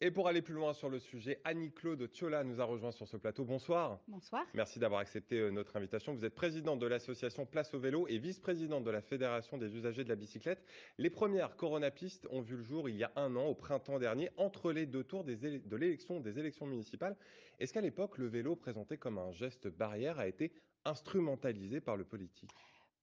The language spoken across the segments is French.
Et pour aller plus loin sur le sujet, Annie-Claude Thiola nous a rejoint sur ce plateau. Bonsoir. Bonsoir. Merci d'avoir accepté notre invitation. Vous êtes présidente de l'association Place au vélo et vice-présidente de la Fédération des usagers de la bicyclette. Les premières coronapistes ont vu le jour il y a un an, au printemps dernier, entre les deux tours des élections municipales. Est-ce qu'à l'époque, le vélo présenté comme un geste barrière a été instrumentalisé par le politique?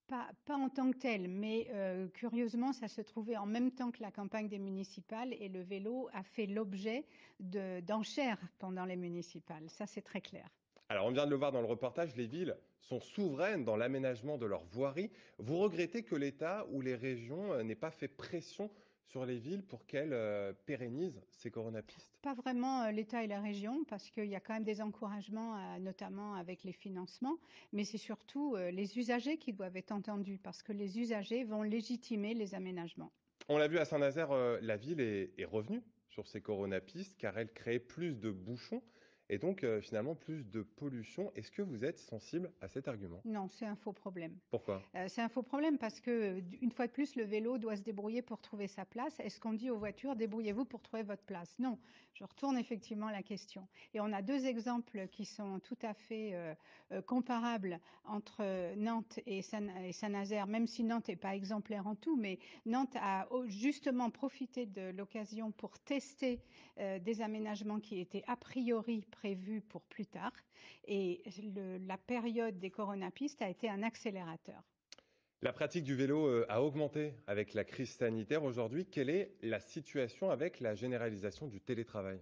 Pas en tant que tel, mais curieusement, ça se trouvait en même temps que la campagne des municipales et le vélo a fait l'objet d'enchères pendant les municipales. Ça, c'est très clair. Alors, on vient de le voir dans le reportage, les villes sont souveraines dans l'aménagement de leur voirie. Vous regrettez que l'État ou les régions n'aient pas fait pression sur les villes pour qu'elles pérennisent ces coronapistes? Pas vraiment l'État et la région, parce qu'il y a quand même des encouragements, notamment avec les financements, mais c'est surtout les usagers qui doivent être entendus, parce que les usagers vont légitimer les aménagements. On l'a vu à Saint-Nazaire, la ville est revenue sur ces coronapistes car elle crée plus de bouchons et donc finalement plus de pollution. Est-ce que vous êtes sensible à cet argument? Non, c'est un faux problème. Pourquoi? C'est un faux problème parce que, une fois de plus, le vélo doit se débrouiller pour trouver sa place. Est-ce qu'on dit aux voitures: «Débrouillez-vous pour trouver votre place»? Non, je retourne effectivement la question et on a 2 exemples qui sont tout à fait, comparables entre Nantes et Saint-Nazaire, même si Nantes n'est pas exemplaire en tout, mais Nantes a justement profité de l'occasion pour tester, des aménagements qui étaient a priori prévus pour plus tard et la période des coronapistes a été un accélérateur. La pratique du vélo a augmenté avec la crise sanitaire. Aujourd'hui, quelle est la situation avec la généralisation du télétravail?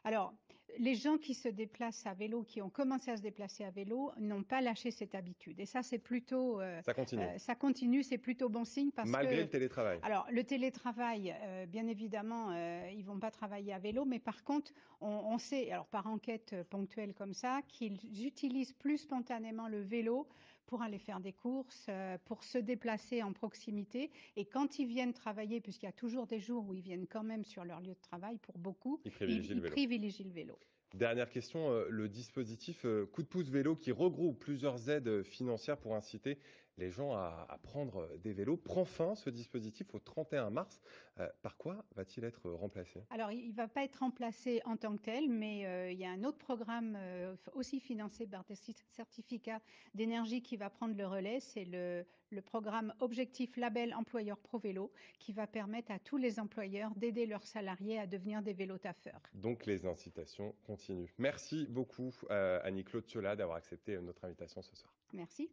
Alors, les gens qui se déplacent à vélo, qui ont commencé à se déplacer à vélo, n'ont pas lâché cette habitude et ça, c'est plutôt, Ça continue, ça continue, c'est plutôt bon signe parce malgré que le télétravail. alors le télétravail, bien évidemment, ils vont pas travailler à vélo, mais par contre, on sait, alors par enquête, ponctuelle comme ça, qu'ils utilisent plus spontanément le vélo pour aller faire des courses, pour se déplacer en proximité et quand ils viennent travailler, puisqu'il y a toujours des jours où ils viennent quand même sur leur lieu de travail pour beaucoup, Ils ils privilégient le ils vélo. privilégient le vélo. Dernière question, le dispositif, Coup de pouce vélo qui regroupe plusieurs aides, financières pour inciter les gens à prendre, des vélos, prend fin ce dispositif au 31 mars. Par quoi va-t-il être remplacé? Alors il va pas être remplacé en tant que tel, mais il y a un autre programme, f aussi financé par des certificats d'énergie qui va prendre le relais. C'est le programme Objectif Label Employeur Pro Vélo qui va permettre à tous les employeurs d'aider leurs salariés à devenir des vélo-taffeurs. Donc les incitations continuent. Merci beaucoup, Annie-Claude Thiolat d'avoir accepté, notre invitation ce soir. Merci.